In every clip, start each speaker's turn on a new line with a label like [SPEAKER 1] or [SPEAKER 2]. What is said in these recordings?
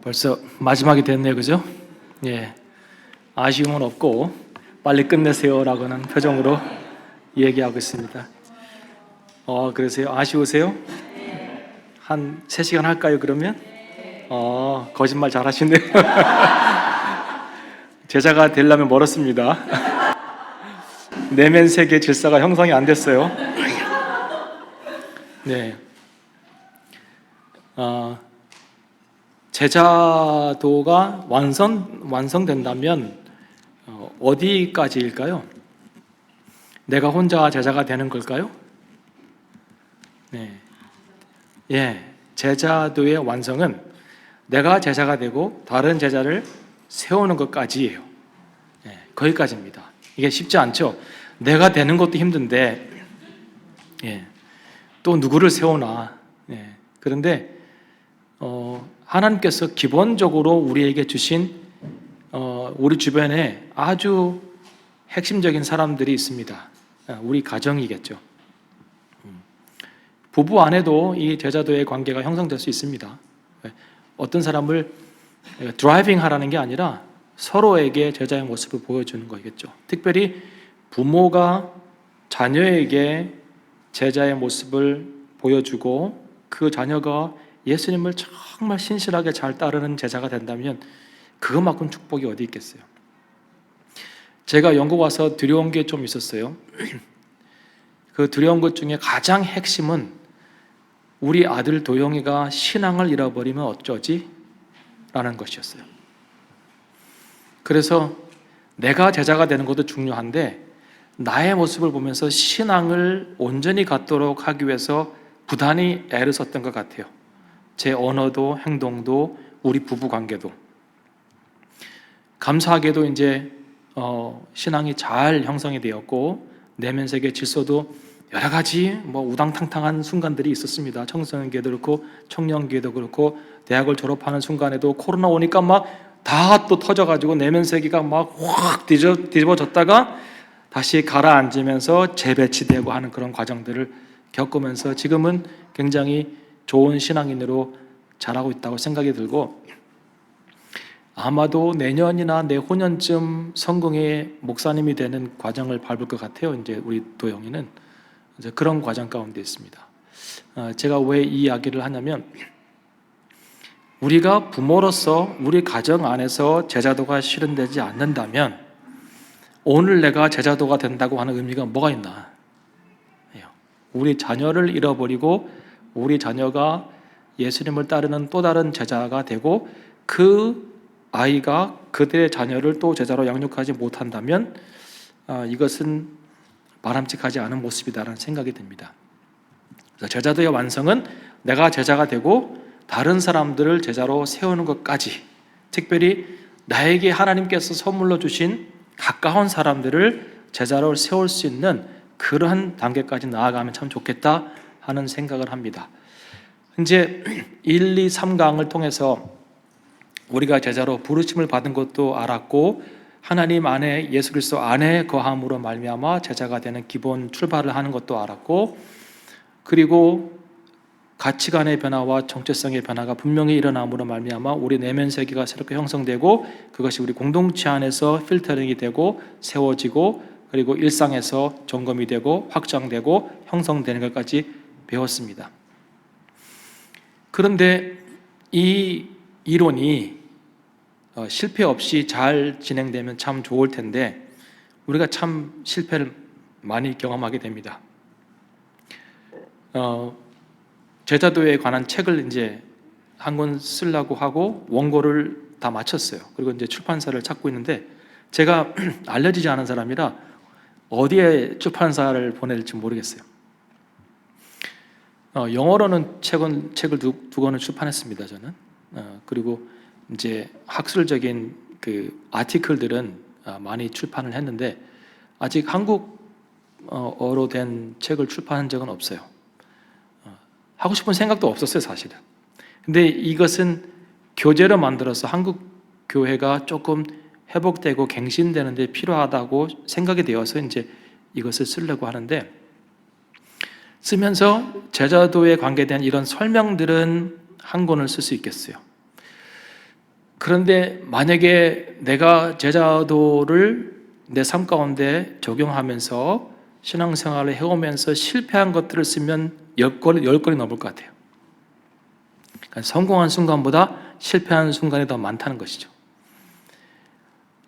[SPEAKER 1] 벌써 마지막이 됐네요, 그죠? 예, 아쉬움은 없고 빨리 끝내세요라고는 표정으로 얘기하고 있습니다. 그러세요? 아쉬우세요? 한 3시간 할까요, 그러면? 거짓말 잘하시네요. 제자가 되려면 멀었습니다. 내면 세계 질서가 형성이 안 됐어요. 네. 제자도가 완성된다면 어디까지일까요? 내가 혼자 제자가 되는 걸까요? 네. 예, 제자도의 완성은 내가 제자가 되고 다른 제자를 세우는 것까지예요. 예, 거기까지입니다. 이게 쉽지 않죠? 내가 되는 것도 힘든데, 예, 또 누구를 세우나. 예, 그런데 하나님께서 기본적으로 우리에게 주신 우리 주변에 아주 핵심적인 사람들이 있습니다. 우리 가정이겠죠. 부부 안에도 이 제자도의 관계가 형성될 수 있습니다. 어떤 사람을 드라이빙 하라는 게 아니라 서로에게 제자의 모습을 보여주는 거겠죠. 특별히 부모가 자녀에게 제자의 모습을 보여주고 그 자녀가 예수님을 정말 신실하게 잘 따르는 제자가 된다면 그것만큼 축복이 어디 있겠어요. 제가 영국 와서 두려운 게 좀 있었어요. 그 두려운 것 중에 가장 핵심은 우리 아들 도영이가 신앙을 잃어버리면 어쩌지? 라는 것이었어요. 그래서 내가 제자가 되는 것도 중요한데 나의 모습을 보면서 신앙을 온전히 갖도록 하기 위해서 부단히 애를 썼던 것 같아요. 제 언어도 행동도 우리 부부 관계도. 감사하게도 이제 신앙이 잘 형성이 되었고 내면 세계 질서도 여러 가지 우당탕탕한 순간들이 있었습니다. 청소년기에도 그렇고 청년기에도 그렇고 대학을 졸업하는 순간에도 코로나 오니까 막 다 또 터져가지고 내면 세계가 막 확 뒤집어졌다가 다시 가라앉으면서 재배치되고 하는 그런 과정들을 겪으면서 지금은 굉장히 좋은 신앙인으로 자라고 있다고 생각이 들고 아마도 내년이나 내후년쯤 성공의 목사님이 되는 과정을 밟을 것 같아요. 이제 우리 도영이는 이제 그런 과정 가운데 있습니다. 제가 왜 이 이야기를 하냐면 우리가 부모로서 우리 가정 안에서 제자도가 실현되지 않는다면 오늘 내가 제자도가 된다고 하는 의미가 뭐가 있나? 우리 자녀를 잃어버리고 우리 자녀가 예수님을 따르는 또 다른 제자가 되고 그 아이가 그들의 자녀를 또 제자로 양육하지 못한다면 이것은 바람직하지 않은 모습이다라는 생각이 듭니다. 그래서 제자도의 완성은 내가 제자가 되고 다른 사람들을 제자로 세우는 것까지, 특별히 나에게 하나님께서 선물로 주신 가까운 사람들을 제자로 세울 수 있는 그러한 단계까지 나아가면 참 좋겠다 하는 생각을 합니다. 이제 1, 2, 3강을 통해서 우리가 제자로 부르심을 받은 것도 알았고 하나님 안에 예수 그리스도 안에 거함으로 말미암아 제자가 되는 기본 출발을 하는 것도 알았고 그리고 가치관의 변화와 정체성의 변화가 분명히 일어남으로 말미암아 우리 내면 세계가 새롭게 형성되고 그것이 우리 공동체 안에서 필터링이 되고 세워지고 그리고 일상에서 점검이 되고 확장되고 형성되는 것까지 배웠습니다. 그런데 이 이론이 실패 없이 잘 진행되면 참 좋을 텐데 우리가 참 실패를 많이 경험하게 됩니다. 제자도에 관한 책을 이제 한 권 쓰려고 하고 원고를 다 마쳤어요. 그리고 이제 출판사를 찾고 있는데 제가 알려지지 않은 사람이라 어디에 출판사를 보내야 될지 모르겠어요. 영어로는 책을 두 권을 출판했습니다. 저는 그리고 이제 학술적인 그 아티클들은 많이 출판을 했는데 아직 한국어로 된 책을 출판한 적은 없어요. 하고 싶은 생각도 없었어요, 사실은. 근데 이것은 교재로 만들어서 한국 교회가 조금 회복되고 갱신되는 데 필요하다고 생각이 되어서 이제 이것을 쓰려고 하는데 쓰면서 제자도에 관계된 이런 설명들은 한 권을 쓸 수 있겠어요. 그런데 만약에 내가 제자도를 내 삶 가운데 적용하면서 신앙생활을 해오면서 실패한 것들을 쓰면 10건이 넘을 것 같아요. 그러니까 성공한 순간보다 실패한 순간이 더 많다는 것이죠.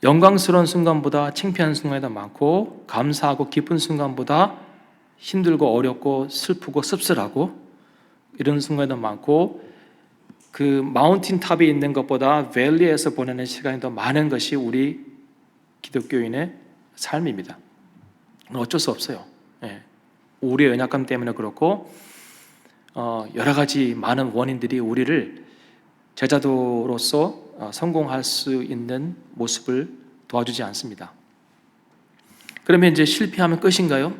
[SPEAKER 1] 영광스러운 순간보다 창피한 순간이 더 많고, 감사하고 기쁜 순간보다 힘들고 어렵고 슬프고 씁쓸하고 이런 순간이 더 많고, 그 마운틴 탑에 있는 것보다 밸리에서 보내는 시간이 더 많은 것이 우리 기독교인의 삶입니다. 어쩔 수 없어요. 우리의 연약함 때문에 그렇고, 여러 가지 많은 원인들이 우리를 제자도로서 성공할 수 있는 모습을 도와주지 않습니다. 그러면 이제 실패하면 끝인가요?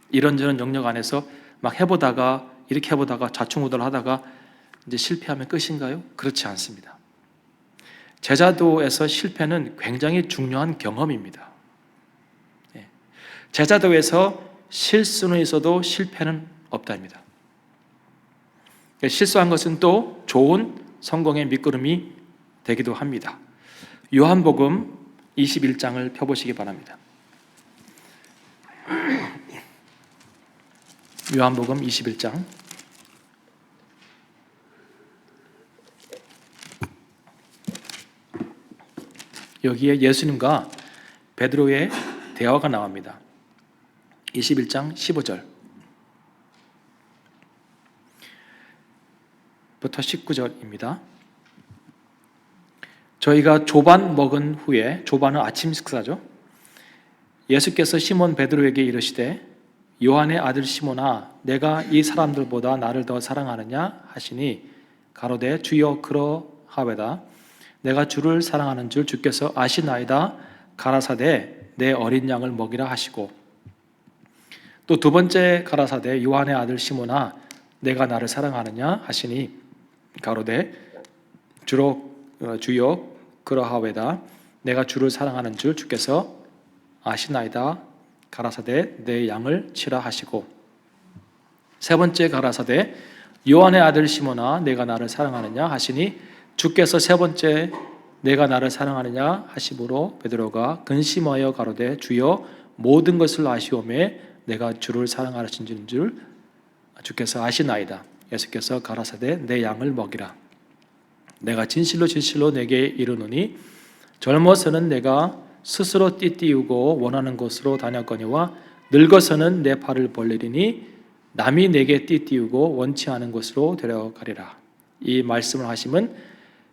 [SPEAKER 1] 이런저런 영역 안에서 막 해보다가 이렇게 해보다가 좌충우돌하다가 이제 실패하면 끝인가요? 그렇지 않습니다. 제자도에서 실패는 굉장히 중요한 경험입니다. 제자도에서 실수는 있어도 실패는 없답니다. 실수한 것은 또 좋은 성공의 밑거름이 되기도 합니다. 요한복음 21장을 펴보시기 바랍니다. 요한복음 21장. 여기에 예수님과 베드로의 대화가 나옵니다. 21장 15절 부터 19절입니다. 저희가 조반 먹은 후에, 조반은 아침 식사죠. 예수께서 시몬 베드로에게 이르시되 요한의 아들 시몬아, 내가 이 사람들보다 나를 더 사랑하느냐 하시니 가로되 주여 그러하외다. 내가 주를 사랑하는 줄 주께서 아시나이다. 가라사대 내 어린 양을 먹이라 하시고, 또 두 번째 가라사대 요한의 아들 시몬아, 내가 나를 사랑하느냐 하시니 가로되 주여 그러하외다. 내가 주를 사랑하는 줄 주께서 아시나이다. 가라사대 내 양을 치라 하시고, 세 번째 가라사대 요한의 아들 시몬아, 내가 나를 사랑하느냐 하시니 주께서 세 번째 내가 나를 사랑하느냐 하심으로 베드로가 근심하여 가로되 주여 모든 것을 아시오매 내가 주를 사랑하시는 줄 주께서 아시나이다. 예수께서 가라사대 내 양을 먹이라. 내가 진실로 진실로 내게 이르노니 젊어서는 내가 스스로 띠띠우고 원하는 곳으로 다녔거니와 늙어서는 내 팔을 벌리리니 남이 내게 띠띠우고 원치 않은 곳으로 데려가리라. 이 말씀을 하심은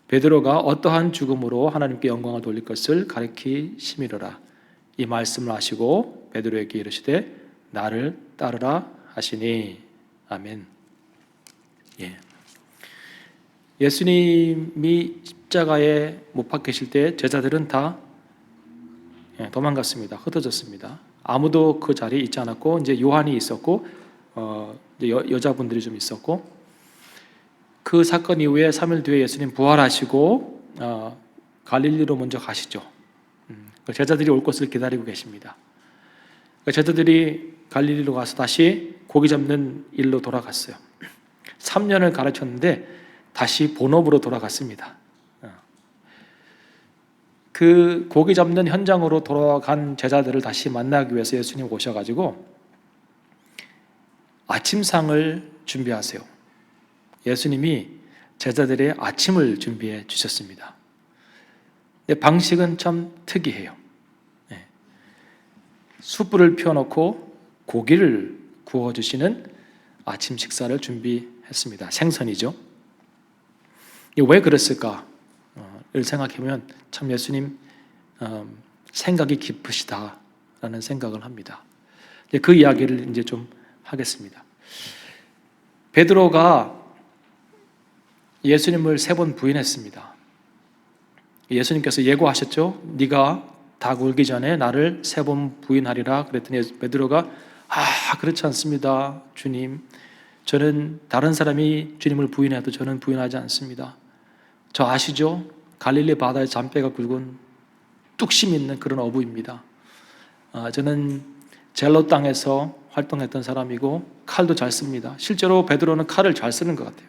[SPEAKER 1] 베드로가 어떠한 죽음으로 하나님께 영광을 돌릴 것을 가리키심이로라. 이 말씀을 하시고 베드로에게 이르시되 나를 따르라 하시니. 아멘. 예수님이 십자가에 못 박히실 때 제자들은 다 도망갔습니다. 흩어졌습니다. 아무도 그 자리에 있지 않았고, 이제 요한이 있었고, 이제 여자분들이 좀 있었고, 그 사건 이후에 3일 뒤에 예수님 부활하시고 갈릴리로 먼저 가시죠. 제자들이 올 것을 기다리고 계십니다. 제자들이 갈릴리로 가서 다시 고기 잡는 일로 돌아갔어요. 3년을 가르쳤는데 다시 본업으로 돌아갔습니다. 그 고기 잡는 현장으로 돌아간 제자들을 다시 만나기 위해서 예수님 오셔가지고 아침상을 준비하세요. 예수님이 제자들의 아침을 준비해 주셨습니다. 방식은 참 특이해요. 숯불을 피워놓고 고기를 구워주시는 아침 식사를 준비했습니다. 생선이죠. 왜 그랬을까? 를 생각해보면 참 예수님 생각이 깊으시다라는 생각을 합니다. 그 이야기를 이제 좀 하겠습니다. 베드로가 예수님을 3번 부인했습니다. 예수님께서 예고하셨죠. 네가 닭 울기 전에 나를 3번 부인하리라 그랬더니 베드로가 그렇지 않습니다. 주님, 저는 다른 사람이 주님을 부인해도 저는 부인하지 않습니다. 저 아시죠? 갈릴리 바다에 잔뼈가 굵은 뚝심 있는 그런 어부입니다. 저는 젤로 땅에서 활동했던 사람이고 칼도 잘 씁니다. 실제로 베드로는 칼을 잘 쓰는 것 같아요.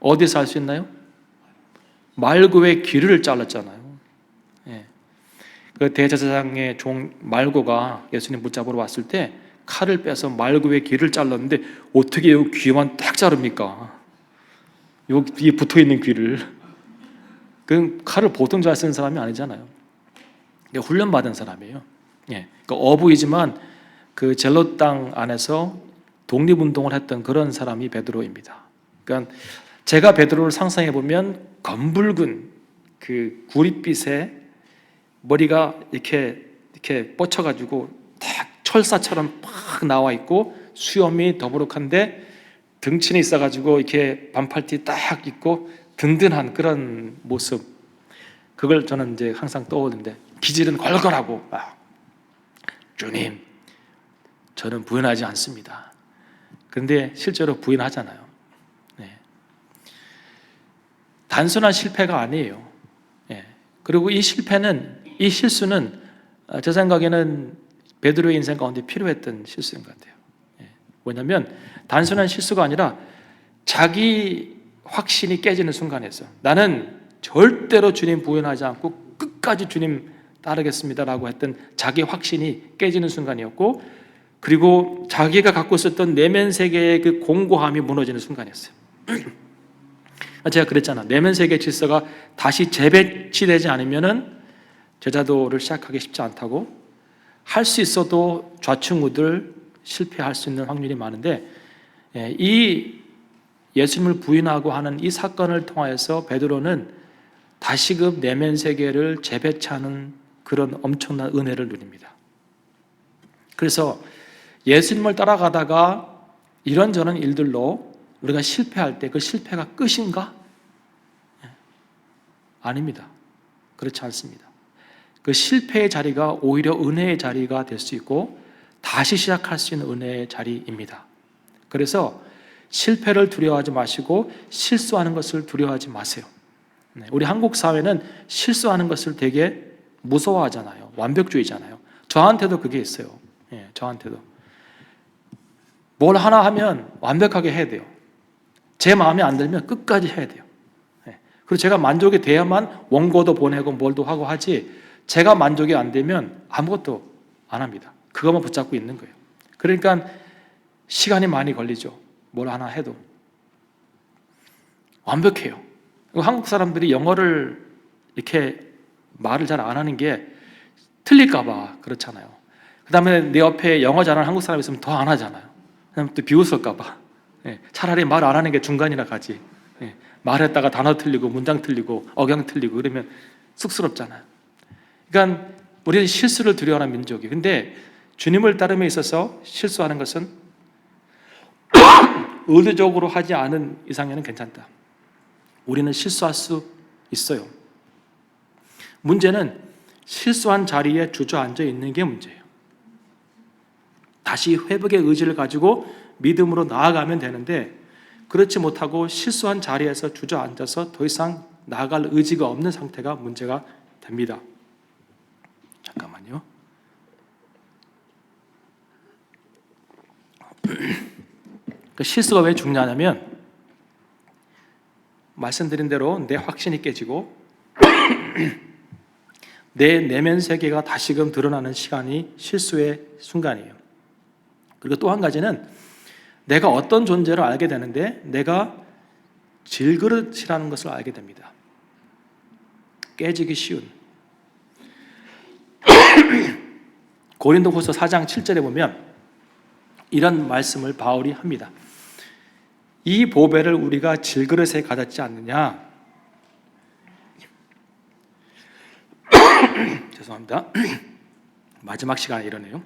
[SPEAKER 1] 어디서 할 수 있나요? 말고의 귀를 잘랐잖아요. 예. 그 대제사장의 종 말고가 예수님 붙잡으러 왔을 때 칼을 빼서 말고의 귀를 잘랐는데 어떻게 이 귀만 딱 자릅니까? 여기에 붙어있는 귀를. 그 칼을 보통 잘 쓰는 사람이 아니잖아요. 훈련받은 사람이에요. 예. 그러니까 어부이지만 그 젤롯 땅 안에서 독립운동을 했던 그런 사람이 베드로입니다. 그러니까 제가 베드로를 상상해 보면 검붉은 그 구릿빛에 머리가 이렇게 뻗쳐가지고 딱 철사처럼 팍 나와 있고 수염이 더부룩한데 등치는 있어가지고 이렇게 반팔티 딱 입고 든든한 그런 모습. 그걸 저는 이제 항상 떠오르는데 기질은 걸걸하고 주님, 저는 부인하지 않습니다. 그런데 실제로 부인하잖아요. 네. 단순한 실패가 아니에요. 네. 그리고 이 실수는 제 생각에는 베드로의 인생 가운데 필요했던 실수인 것 같아요. 네. 왜냐하면 단순한 실수가 아니라 자기 확신이 깨지는 순간에서 나는 절대로 주님 부인하지 않고 끝까지 주님 따르겠습니다라고 했던 자기 확신이 깨지는 순간이었고, 그리고 자기가 갖고 있었던 내면 세계의 그 공고함이 무너지는 순간이었어요. 제가 그랬잖아. 내면 세계 질서가 다시 재배치되지 않으면은 제자도를 시작하기 쉽지 않다고. 할 수 있어도 좌충우들 실패할 수 있는 확률이 많은데, 이 예수님을 부인하고 하는 이 사건을 통하여서 베드로는 다시금 내면 세계를 재배치하는 그런 엄청난 은혜를 누립니다. 그래서 예수님을 따라가다가 이런저런 일들로 우리가 실패할 때 그 실패가 끝인가? 아닙니다. 그렇지 않습니다. 그 실패의 자리가 오히려 은혜의 자리가 될 수 있고 다시 시작할 수 있는 은혜의 자리입니다. 그래서 실패를 두려워하지 마시고 실수하는 것을 두려워하지 마세요. 우리 한국 사회는 실수하는 것을 되게 무서워하잖아요. 완벽주의잖아요. 저한테도 그게 있어요. 저한테도. 뭘 하나 하면 완벽하게 해야 돼요. 제 마음에 안 들면 끝까지 해야 돼요. 그리고 제가 만족이 돼야만 원고도 보내고 뭘도 하고 하지, 제가 만족이 안 되면 아무것도 안 합니다. 그것만 붙잡고 있는 거예요. 그러니까 시간이 많이 걸리죠. 뭘 하나 해도. 완벽해요. 한국 사람들이 영어를 이렇게 말을 잘 안 하는 게 틀릴까봐 그렇잖아요. 그 다음에 내 옆에 영어 잘하는 한국 사람이 있으면 더 안 하잖아요. 그냥 또 비웃을까봐. 차라리 말 안 하는 게 중간이나 가지. 말했다가 단어 틀리고 문장 틀리고 억양 틀리고 그러면 쑥스럽잖아요. 그러니까 우리는 실수를 두려워하는 민족이에요. 근데 주님을 따름에 있어서 실수하는 것은 의도적으로 하지 않은 이상에는 괜찮다. 우리는 실수할 수 있어요. 문제는 실수한 자리에 주저앉아 있는 게 문제예요. 다시 회복의 의지를 가지고 믿음으로 나아가면 되는데, 그렇지 못하고 실수한 자리에서 주저앉아서 더 이상 나아갈 의지가 없는 상태가 문제가 됩니다. 잠깐만요. 그 실수가 왜 중요하냐면, 말씀드린 대로 내 확신이 깨지고 내 내면 세계가 다시금 드러나는 시간이 실수의 순간이에요. 그리고 또 한 가지는 내가 어떤 존재를 알게 되는데 내가 질그릇이라는 것을 알게 됩니다. 깨지기 쉬운. 고린도후서 4장 7절에 보면 이런 말씀을 바울이 합니다. 이 보배를 우리가 질그릇에 가졌지 않느냐? 죄송합니다. 마지막 시간에 이러네요.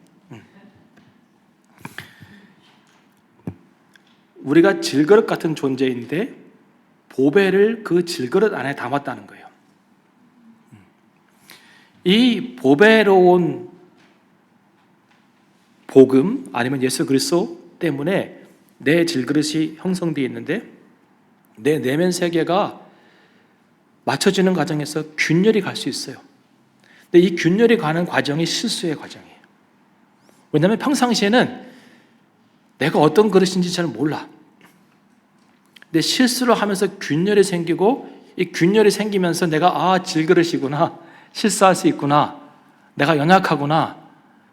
[SPEAKER 1] 우리가 질그릇 같은 존재인데 보배를 그 질그릇 안에 담았다는 거예요. 이 보배로운 복음 아니면 예수 그리스도 때문에 내 질그릇이 형성되어 있는데 내 내면 세계가 맞춰지는 과정에서 균열이 갈 수 있어요. 근데 이 균열이 가는 과정이 실수의 과정이에요. 왜냐하면 평상시에는 내가 어떤 그릇인지 잘 몰라. 근데 실수를 하면서 균열이 생기고 이 균열이 생기면서 내가 질그릇이구나, 실수할 수 있구나, 내가 연약하구나,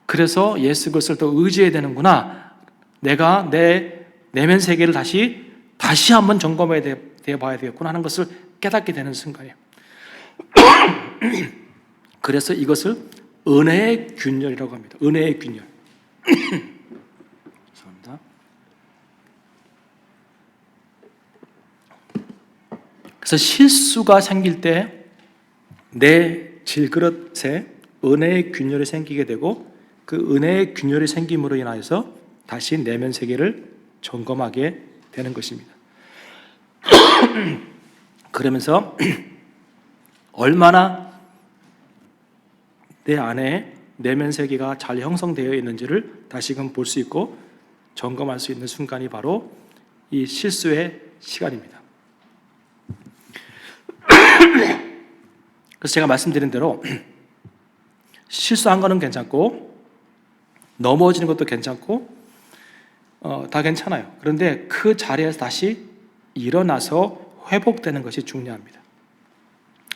[SPEAKER 1] 그래서 예수 그리스도를 더 의지해야 되는구나, 내가 내 내면 세계를 다시 한번 점검해야 봐야 되겠구나 하는 것을 깨닫게 되는 순간이에요. 그래서 이것을 은혜의 균열이라고 합니다. 은혜의 균열. 죄송합니다. 그래서 실수가 생길 때 내 질그릇에 은혜의 균열이 생기게 되고, 그 은혜의 균열이 생김으로 인하여서 다시 내면 세계를 점검하게 되는 것입니다. 그러면서 얼마나 내 안에 내면 세계가 잘 형성되어 있는지를 다시금 볼 수 있고 점검할 수 있는 순간이 바로 이 실수의 시간입니다. 그래서 제가 말씀드린 대로 실수한 거는 괜찮고 넘어지는 것도 괜찮고 다 괜찮아요. 그런데 그 자리에서 다시 일어나서 회복되는 것이 중요합니다.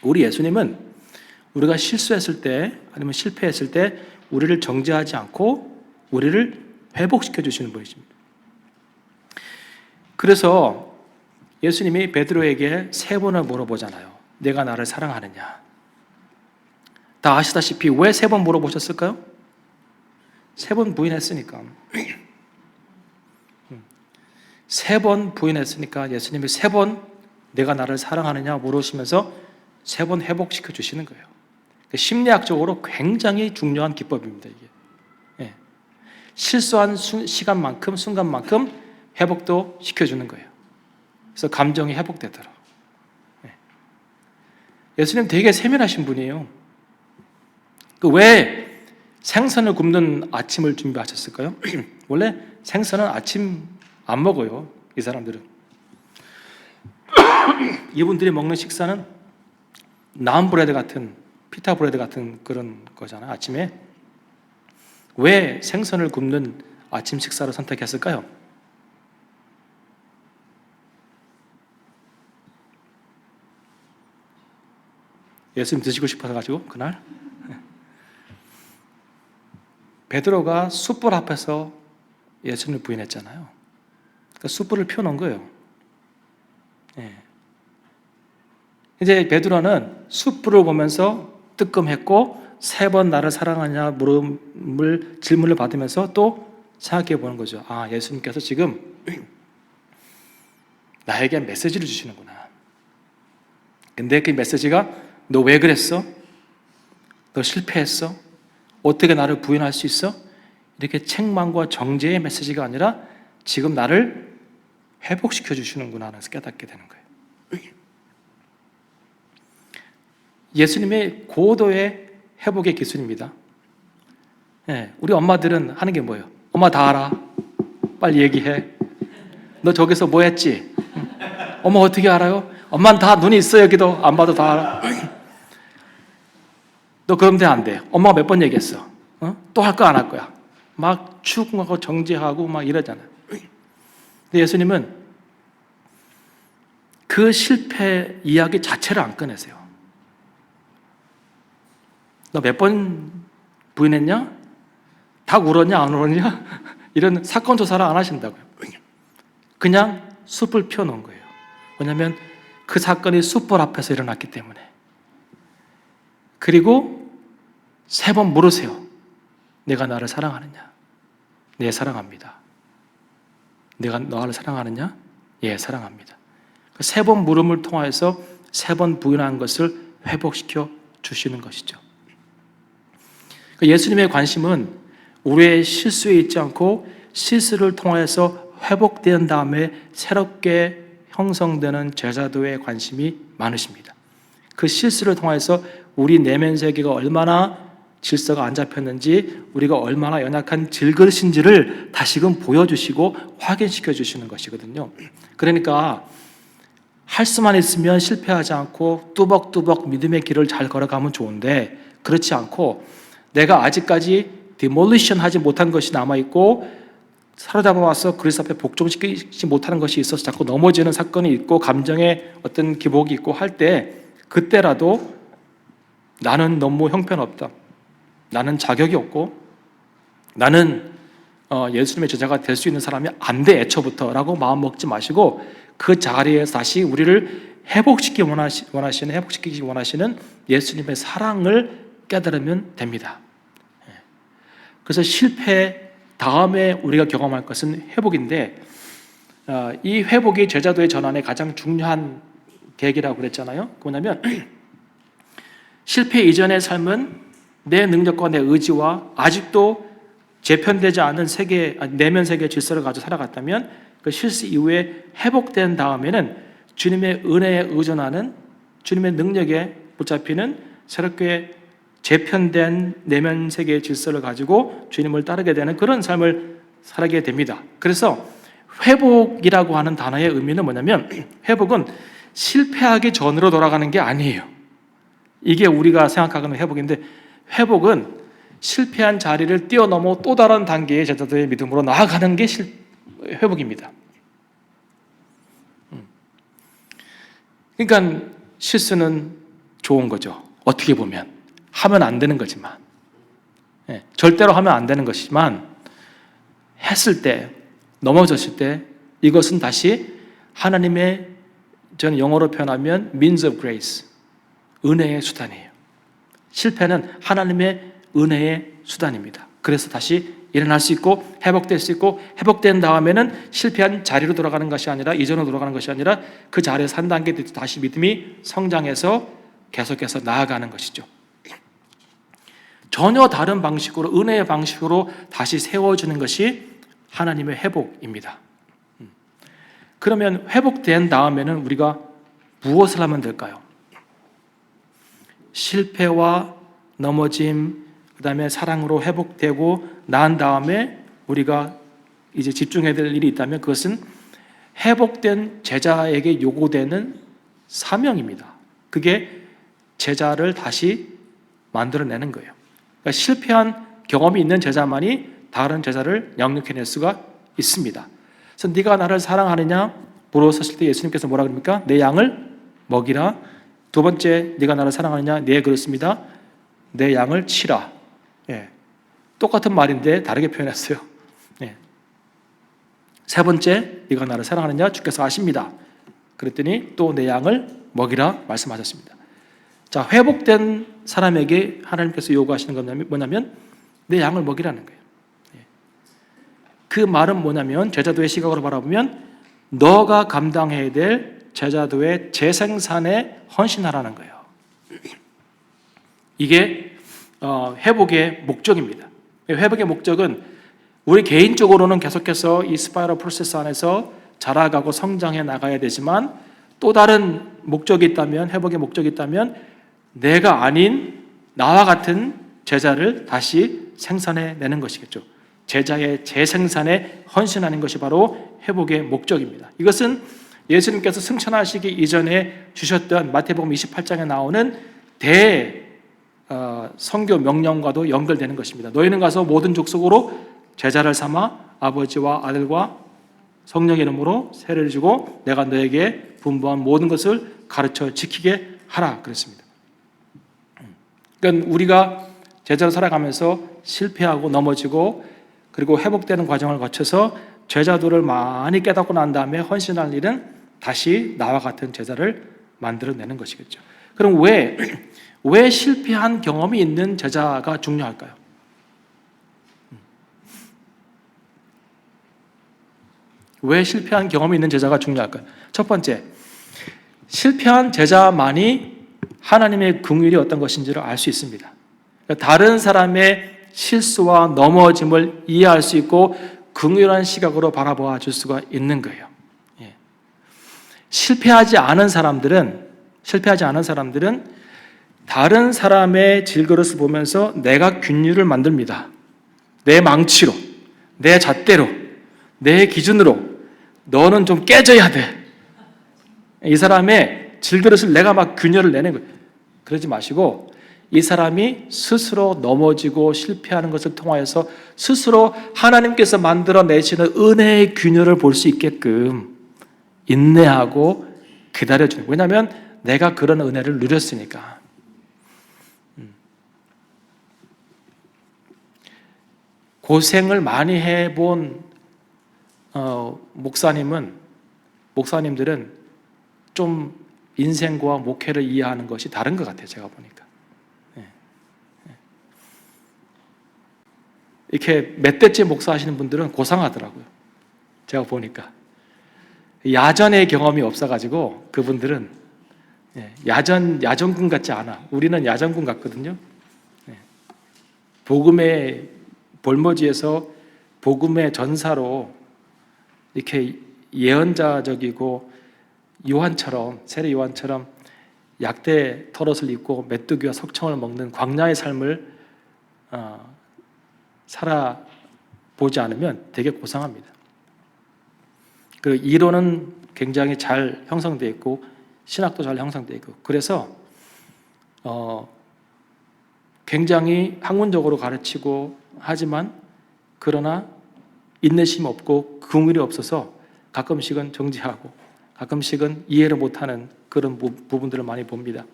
[SPEAKER 1] 우리 예수님은 우리가 실수했을 때 아니면 실패했을 때 우리를 정죄하지 않고 우리를 회복시켜 주시는 분이십니다. 그래서 예수님이 베드로에게 3번을 물어보잖아요. 내가 나를 사랑하느냐? 다 아시다시피 왜 3번 물어보셨을까요? 3번 부인했으니까. 3번 부인했으니까 예수님이 3번 내가 나를 사랑하느냐 물으시면서 3번 회복시켜 주시는 거예요. 심리학적으로 굉장히 중요한 기법입니다. 이게 실수한 시간만큼 순간만큼 회복도 시켜주는 거예요. 그래서 감정이 회복되도록. 예수님 되게 세밀하신 분이에요. 왜 생선을 굽는 아침을 준비하셨을까요? 원래 생선은 아침 안 먹어요. 이 사람들은. 이분들이 먹는 식사는 나은 브레드 같은, 피타 브레드 같은 그런 거잖아요. 아침에. 왜 생선을 굽는 아침 식사를 선택했을까요? 예수님 드시고 싶어가지고 그날 베드로가 숯불 앞에서 예수님을 부인했잖아요. 그러니까 숯불을 펴놓은 거예요. 이제 베드로는 숯불을 보면서 뜨끔했고 3번 나를 사랑하냐 질문을 받으면서 또 생각해 보는 거죠. 예수님께서 지금 나에게 메시지를 주시는구나. 근데 그 메시지가 너 왜 그랬어? 너 실패했어? 어떻게 나를 부인할 수 있어? 이렇게 책망과 정죄의 메시지가 아니라 지금 나를 회복시켜 주시는구나 하면서 깨닫게 되는 거예요. 예수님의 고도의 회복의 기술입니다. 우리 엄마들은 하는 게 뭐예요? 엄마 다 알아. 빨리 얘기해. 너 저기서 뭐 했지? 엄마 어떻게 알아요? 엄마는 다 눈이 있어. 여기도 안 봐도 다 알아. 너 그러면 안 돼. 엄마가 몇 번 얘기했어. 또 할 거야 안 할 거야? 막 추궁하고 정죄하고 막 이러잖아요. 근데 예수님은 그 실패 이야기 자체를 안 꺼내세요. 너 몇 번 부인했냐? 다 울었냐 안 울었냐? 이런 사건 조사를 안 하신다고요. 그냥 숯불 펴놓은 거예요. 왜냐하면 그 사건이 숯불 앞에서 일어났기 때문에. 그리고 3번 물으세요. 내가 나를 사랑하느냐? 네, 사랑합니다. 내가 너를 사랑하느냐? 예, 사랑합니다. 3번 물음을 통하여서 3번 부인한 것을 회복시켜 주시는 것이죠. 예수님의 관심은 우리의 실수에 있지 않고 실수를 통해서 회복된 다음에 새롭게 형성되는 제자도의 관심이 많으십니다. 그 실수를 통해서 우리 내면 세계가 얼마나 질서가 안 잡혔는지, 우리가 얼마나 연약한 질그릇인지를 다시금 보여주시고 확인시켜 주시는 것이거든요. 그러니까 할 수만 있으면 실패하지 않고 뚜벅뚜벅 믿음의 길을 잘 걸어가면 좋은데, 그렇지 않고 내가 아직까지 디몰리션 하지 못한 것이 남아있고 사로잡아 와서 그리스도 앞에 복종시키지 못하는 것이 있어서 자꾸 넘어지는 사건이 있고 감정의 어떤 기복이 있고 할 때 그때라도 나는 너무 형편없다. 나는 자격이 없고 나는 예수님의 제자가 될 수 있는 사람이 안 돼 애초부터라고 마음 먹지 마시고 그 자리에서 다시 우리를 회복시키기 원하시는 예수님의 사랑을 깨달으면 됩니다. 그래서 실패 다음에 우리가 경험할 것은 회복인데 이 회복이 제자도의 전환의 가장 중요한 계기라고 그랬잖아요. 뭐냐면 실패 이전의 삶은 내 능력과 내 의지와 아직도 재편되지 않은 내면 세계 질서를 가지고 살아갔다면 그 실수 이후에 회복된 다음에는 주님의 은혜에 의존하는 주님의 능력에 붙잡히는 새롭게 재편된 내면 세계의 질서를 가지고 주님을 따르게 되는 그런 삶을 살게 됩니다. 그래서 회복이라고 하는 단어의 의미는 뭐냐면 회복은 실패하기 전으로 돌아가는 게 아니에요. 이게 우리가 생각하는 회복인데 회복은 실패한 자리를 뛰어넘어 또 다른 단계의 제자도의 믿음으로 나아가는 게 회복입니다. 그러니까 실수는 좋은 거죠. 어떻게 보면 하면 안 되는 거지만 절대로 하면 안 되는 것이지만 했을 때 넘어졌을 때 이것은 다시 하나님의 저는 영어로 표현하면 means of grace 은혜의 수단이에요. 실패는 하나님의 은혜의 수단입니다. 그래서 다시 일어날 수 있고 회복될 수 있고 회복된 다음에는 실패한 자리로 돌아가는 것이 아니라 이전으로 돌아가는 것이 아니라 그 자리에서 한 단계 다시 믿음이 성장해서 계속해서 나아가는 것이죠. 전혀 다른 방식으로 은혜의 방식으로 다시 세워주는 것이 하나님의 회복입니다. 그러면 회복된 다음에는 우리가 무엇을 하면 될까요? 실패와 넘어짐, 그 다음에 사랑으로 회복되고 난 다음에 우리가 이제 집중해야 될 일이 있다면 그것은 회복된 제자에게 요구되는 사명입니다. 그게 제자를 다시 만들어내는 거예요. 그러니까 실패한 경험이 있는 제자만이 다른 제자를 양육해낼 수가 있습니다. 그래서 네가 나를 사랑하느냐 물어섰을 때 예수님께서 뭐라 그럽니까? 내 양을 먹이라. 두 번째, 네가 나를 사랑하느냐? 네, 그렇습니다. 내 양을 치라. 똑같은 말인데 다르게 표현했어요. 세 번째, 네가 나를 사랑하느냐? 주께서 아십니다. 그랬더니 또 내 양을 먹이라 말씀하셨습니다. 자, 회복된 사람에게 하나님께서 요구하시는 건 뭐냐면 내 양을 먹이라는 거예요. 그 말은 뭐냐면 제자도의 시각으로 바라보면 너가 감당해야 될 제자도의 재생산에 헌신하라는 거예요. 이게 회복의 목적입니다. 회복의 목적은 우리 개인적으로는 계속해서 이 스파이럴 프로세스 안에서 자라가고 성장해 나가야 되지만 또 다른 목적이 있다면 회복의 목적이 있다면 내가 아닌 나와 같은 제자를 다시 생산해내는 것이겠죠. 제자의 재생산에 헌신하는 것이 바로 회복의 목적입니다. 이것은 예수님께서 승천하시기 이전에 주셨던 마태복음 28장에 나오는 성교 명령과도 연결되는 것입니다. 너희는 가서 모든 족속으로 제자를 삼아 아버지와 아들과 성령의 이름으로 세례를 주고 내가 너에게 분부한 모든 것을 가르쳐 지키게 하라 그랬습니다. 그러니까 우리가 제자로 살아가면서 실패하고 넘어지고 그리고 회복되는 과정을 거쳐서 제자도를 많이 깨닫고 난 다음에 헌신할 일은 다시 나와 같은 제자를 만들어내는 것이겠죠. 그럼 왜 실패한 경험이 있는 제자가 중요할까요? 왜 실패한 경험이 있는 제자가 중요할까요? 첫 번째, 실패한 제자만이 하나님의 긍휼이 어떤 것인지를 알 수 있습니다. 다른 사람의 실수와 넘어짐을 이해할 수 있고 긍휼한 시각으로 바라봐 줄 수가 있는 거예요. 실패하지 않은 사람들은 다른 사람의 질그릇을 보면서 내가 균일을 만듭니다. 내 망치로, 내 잣대로, 내 기준으로 너는 좀 깨져야 돼. 이 사람의 질그릇을 내가 막 균열을 내는 거예요. 그러지 마시고 이 사람이 스스로 넘어지고 실패하는 것을 통하여서 스스로 하나님께서 만들어내시는 은혜의 균열을 볼 수 있게끔 인내하고 기다려주는 거예요. 왜냐하면 내가 그런 은혜를 누렸으니까. 고생을 많이 해본 목사님들은 좀 인생과 목회를 이해하는 것이 다른 것 같아요. 제가 보니까. 이렇게 몇 대째 목사하시는 분들은 고상하더라고요. 제가 보니까. 야전의 경험이 없어가지고 그분들은 야전군 같지 않아. 우리는 야전군 같거든요. 복음의 볼모지에서 복음의 전사로 이렇게 예언자적이고 요한처럼, 세례 요한처럼 약대 털옷을 입고 메뚜기와 석청을 먹는 광야의 삶을 살아보지 않으면 되게 고상합니다. 그 이론은 굉장히 잘 형성되어 있고 신학도 잘 형성되어 있고 그래서 굉장히 학문적으로 가르치고 하지만 그러나 인내심이 없고 긍휼이 없어서 가끔씩은 정죄하고 가끔씩은 이해를 못하는 그런 부분들을 많이 봅니다.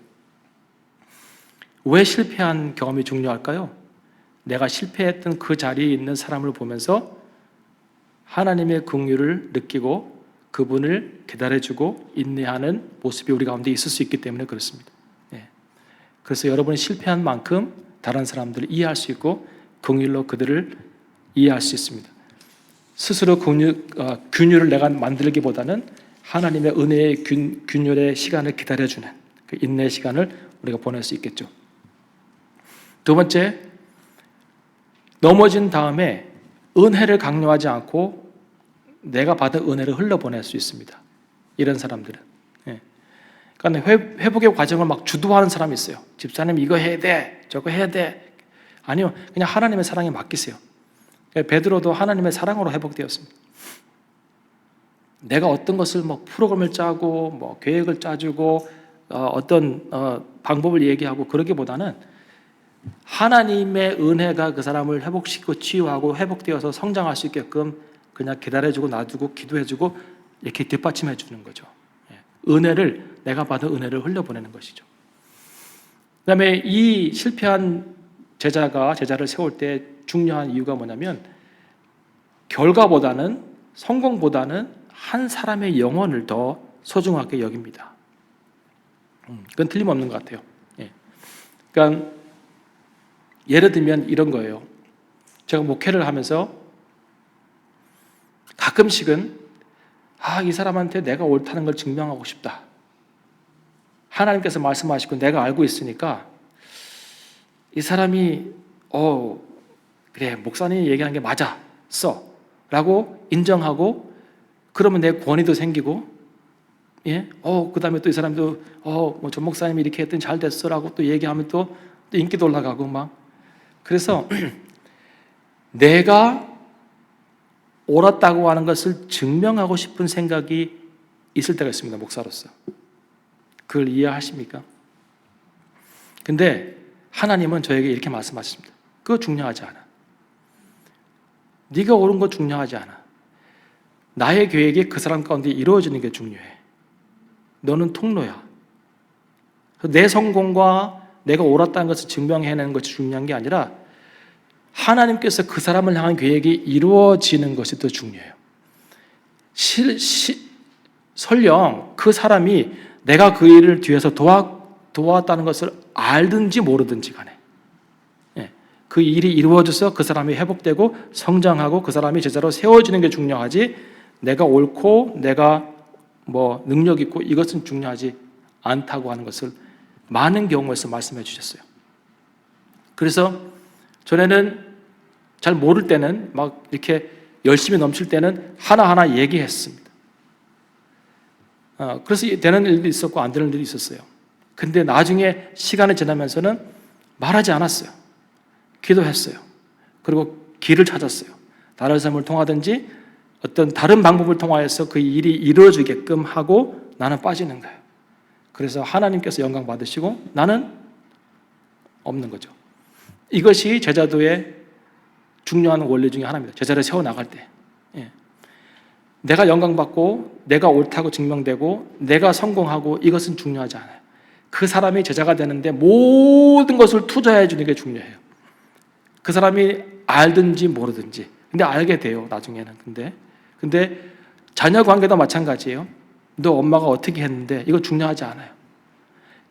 [SPEAKER 1] 왜 실패한 경험이 중요할까요? 내가 실패했던 그 자리에 있는 사람을 보면서 하나님의 긍휼을 느끼고 그분을 기다려주고 인내하는 모습이 우리 가운데 있을 수 있기 때문에 그렇습니다. 그래서 여러분이 실패한 만큼 다른 사람들을 이해할 수 있고 긍휼로 그들을 이해할 수 있습니다. 스스로 균율을 내가 만들기보다는 하나님의 은혜의 균율의 시간을 기다려주는 그 인내의 시간을 우리가 보낼 수 있겠죠. 두 번째, 넘어진 다음에 은혜를 강요하지 않고 내가 받은 은혜를 흘려보낼 수 있습니다. 이런 사람들은. 그러니까 회복의 과정을 막 주도하는 사람이 있어요. 집사님 이거 해야 돼, 저거 해야 돼. 아니요, 그냥 하나님의 사랑에 맡기세요. 베드로도 하나님의 사랑으로 회복되었습니다. 내가 어떤 것을 뭐 프로그램을 짜고 뭐 계획을 짜주고 어떤 방법을 얘기하고 그러기보다는 하나님의 은혜가 그 사람을 회복시키고 치유하고 회복되어서 성장할 수 있게끔 그냥 기다려주고 놔두고 기도해주고 이렇게 뒷받침해 주는 거죠. 은혜를 내가 받은 은혜를 흘려보내는 것이죠. 그다음에 이 실패한 제자가 제자를 세울 때 중요한 이유가 뭐냐면 결과보다는 성공보다는 한 사람의 영혼을 더 소중하게 여깁니다. 그건 틀림없는 것 같아요. 그러니까 예를 들면 이런 거예요. 제가 목회를 하면서 가끔씩은 이 사람한테 내가 옳다는 걸 증명하고 싶다. 하나님께서 말씀하시고 내가 알고 있으니까 이 사람이 그래 목사님이 얘기하는 게 맞았어 라고 인정하고 그러면 내 권위도 생기고 그 다음에 또 이 사람도 뭐 전 목사님이 이렇게 했더니 잘 됐어 라고 또 얘기하면 또 인기도 올라가고 막 그래서 내가 옳았다고 하는 것을 증명하고 싶은 생각이 있을 때가 있습니다. 목사로서. 그걸 이해하십니까? 근데 하나님은 저에게 이렇게 말씀하십니다. 그거 중요하지 않아. 네가 옳은 거 중요하지 않아. 나의 계획이 그 사람 가운데 이루어지는 게 중요해. 너는 통로야. 내 성공과 내가 옳았다는 것을 증명해내는 것이 중요한 게 아니라 하나님께서 그 사람을 향한 계획이 이루어지는 것이 더 중요해요. 설령 그 사람이 내가 그 일을 뒤에서 도왔다는 것을 알든지 모르든지 간에 그 일이 이루어져서 그 사람이 회복되고 성장하고 그 사람이 제자로 세워지는 게 중요하지 내가 옳고 내가 뭐 능력 있고 이것은 중요하지 않다고 하는 것을 많은 경우에서 말씀해 주셨어요. 그래서 전에는 잘 모를 때는 막 이렇게 열심히 넘칠 때는 하나하나 얘기했습니다. 그래서 되는 일도 있었고 안 되는 일도 있었어요. 근데 나중에 시간이 지나면서는 말하지 않았어요. 기도했어요. 그리고 길을 찾았어요. 다른 사람을 통하든지 어떤 다른 방법을 통하여서 그 일이 이루어지게끔 하고 나는 빠지는 거예요. 그래서 하나님께서 영광 받으시고 나는 없는 거죠. 이것이 제자도의 중요한 원리 중에 하나입니다. 제자를 세워나갈 때. 예. 내가 영광받고 내가 옳다고 증명되고 내가 성공하고 이것은 중요하지 않아요. 그 사람이 제자가 되는데 모든 것을 투자해 주는 게 중요해요. 그 사람이 알든지 모르든지. 근데 알게 돼요, 나중에는. 근데 자녀 관계도 마찬가지예요. 너 엄마가 어떻게 했는데 이거 중요하지 않아요.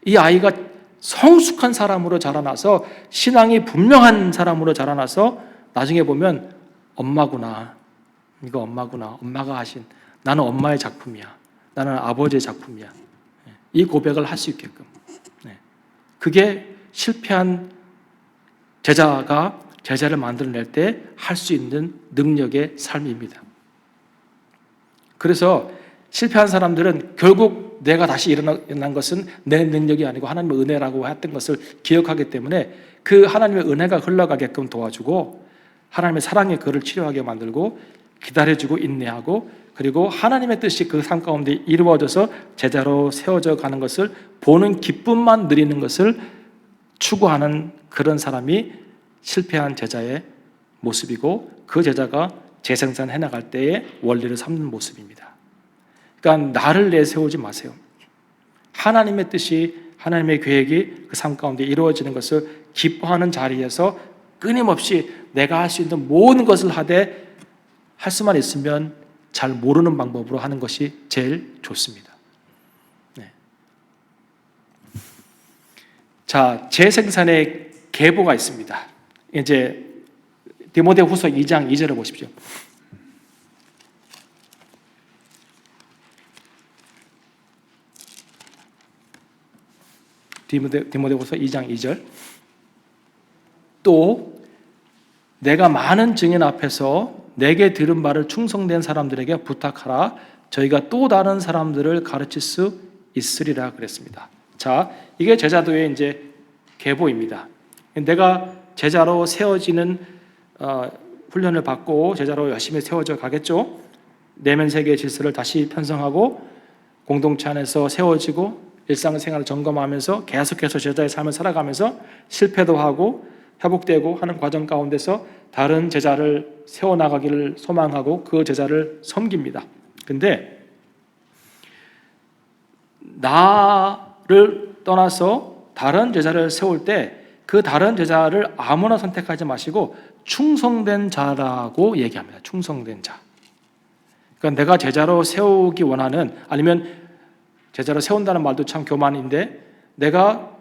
[SPEAKER 1] 이 아이가 성숙한 사람으로 자라나서 신앙이 분명한 사람으로 자라나서 나중에 보면 엄마구나. 이거 엄마구나. 엄마가 하신, 나는 엄마의 작품이야. 나는 아버지의 작품이야. 이 고백을 할 수 있게끔. 그게 실패한 제자가 제자를 만들어낼 때 할 수 있는 능력의 삶입니다. 그래서 실패한 사람들은 결국 내가 다시 일어난 것은 내 능력이 아니고 하나님의 은혜라고 했던 것을 기억하기 때문에 그 하나님의 은혜가 흘러가게끔 도와주고 하나님의 사랑의 그를 치료하게 만들고 기다려주고 인내하고 그리고 하나님의 뜻이 그 삶 가운데 이루어져서 제자로 세워져 가는 것을 보는 기쁨만 누리는 것을 추구하는 그런 사람이 실패한 제자의 모습이고 그 제자가 재생산해 나갈 때의 원리를 삼는 모습입니다. 그러니까 나를 내세우지 마세요. 하나님의 뜻이 하나님의 계획이 그 삶 가운데 이루어지는 것을 기뻐하는 자리에서 끊임없이 내가 할 수 있는 모든 것을 하되 할 수만 있으면 잘 모르는 방법으로 하는 것이 제일 좋습니다. 네. 자, 재생산의 계보가 있습니다. 이제 디모데후서 2장 2절을 보십시오. 디모데후서 2장 2절. 또 내가 많은 증인 앞에서 내게 들은 바를 충성된 사람들에게 부탁하라. 저희가 또 다른 사람들을 가르칠 수 있으리라 그랬습니다. 자, 이게 제자도의 이제 계보입니다. 내가 제자로 세워지는 훈련을 받고 제자로 열심히 세워져 가겠죠. 내면 세계의 질서를 다시 편성하고 공동체 안에서 세워지고 일상생활을 점검하면서 계속해서 제자의 삶을 살아가면서 실패도 하고 회복되고 하는 과정 가운데서 다른 제자를 세워나가기를 소망하고 그 제자를 섬깁니다. 근데 나를 떠나서 다른 제자를 세울 때 그 다른 제자를 아무나 선택하지 마시고 충성된 자라고 얘기합니다. 충성된 자. 그러니까 내가 제자로 세우기 원하는, 아니면 제자로 세운다는 말도 참 교만인데, 내가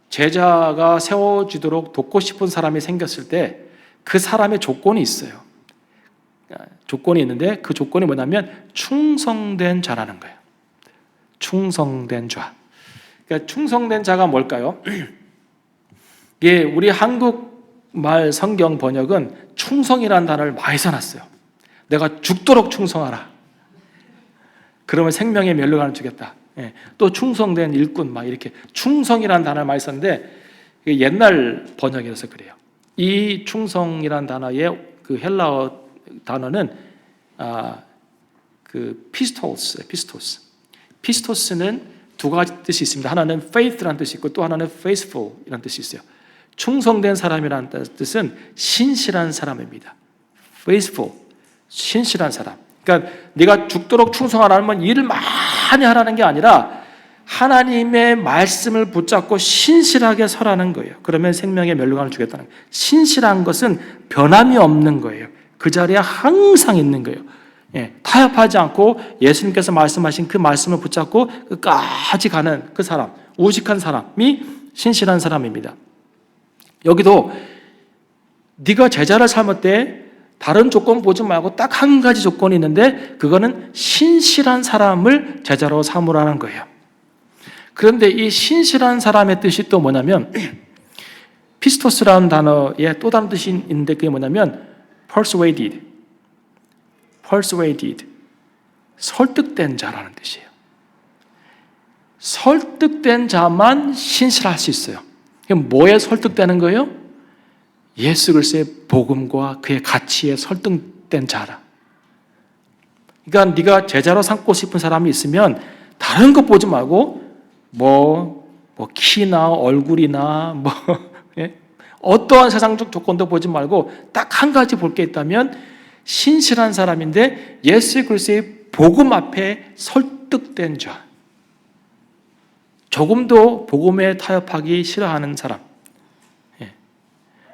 [SPEAKER 1] 제자가 세워지도록 돕고 싶은 사람이 생겼을 때 그 사람의 조건이 있어요. 조건이 있는데 그 조건이 뭐냐면 충성된 자라는 거예요. 충성된 자. 그러니까 충성된 자가 뭘까요? 예, 우리 한국말 성경 번역은 충성이라는 단어를 많이 써놨어요. 내가 죽도록 충성하라. 그러면 생명의 멸류관을 주겠다. 예, 또 충성된 일꾼, 막 이렇게 충성이라는 단어를 많이 썼는데 옛날 번역이라서 그래요. 이 충성이라는 단어의 그 헬라어 단어는 그 피스토스. 피스토스는 두 가지 뜻이 있습니다. 하나는 faith라는 뜻이 있고 또 하나는 faithful이라는 뜻이 있어요. 충성된 사람이라는 뜻은 신실한 사람입니다. faithful, 신실한 사람. 그러니까 네가 죽도록 충성하라는 건 일을 많이 하라는 게 아니라 하나님의 말씀을 붙잡고 신실하게 서라는 거예요. 그러면 생명의 멸류관을 주겠다는 거예요. 신실한 것은 변함이 없는 거예요. 그 자리에 항상 있는 거예요. 예, 타협하지 않고 예수님께서 말씀하신 그 말씀을 붙잡고 끝까지 가는 그 사람, 우직한 사람이 신실한 사람입니다. 여기도 네가 제자를 삼을 때 다른 조건 보지 말고 딱 한 가지 조건이 있는데 그거는 신실한 사람을 제자로 삼으라는 거예요. 그런데 이 신실한 사람의 뜻이 또 뭐냐면 피스토스라는 단어에 또 다른 뜻이 있는데 그게 뭐냐면 persuaded, 설득된 자라는 뜻이에요. 설득된 자만 신실할 수 있어요. 뭐에 설득되는 거예요? 예수 그리스도의 복음과 그의 가치에 설득된 자라. 그러니까 네가 제자로 삼고 싶은 사람이 있으면 다른 것 보지 말고 뭐 키나 얼굴이나 뭐 예? 어떠한 세상적 조건도 보지 말고 딱 한 가지 볼 게 있다면 신실한 사람인데 예수 그리스도의 복음 앞에 설득된 자, 조금도 복음에 타협하기 싫어하는 사람.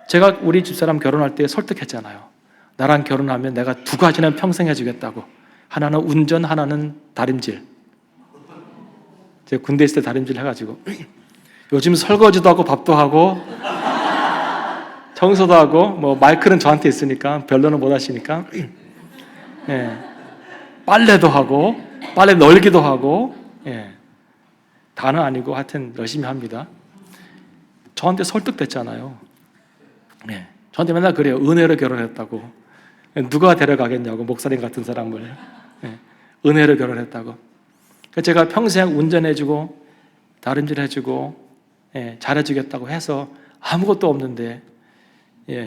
[SPEAKER 1] 제가 우리 집사람 결혼할 때 설득했잖아요. 나랑 결혼하면 내가 두 가지는 평생 해주겠다고. 하나는 운전, 하나는 다림질. 제가 군대 있을 때 다림질 해가지고 요즘 설거지도 하고 밥도 하고 청소도 하고 뭐 마이크는 저한테 있으니까 별로는 못 하시니까 빨래도 하고 빨래 널기도 하고 다는 아니고 하여튼 열심히 합니다. 저한테 설득됐잖아요. 저한테 맨날 그래요. 은혜로 결혼했다고. 누가 데려가겠냐고, 목사님 같은 사람을. 은혜로 결혼했다고. 제가 평생 운전해주고 다림질 해주고 잘해주겠다고 해서 아무것도 없는데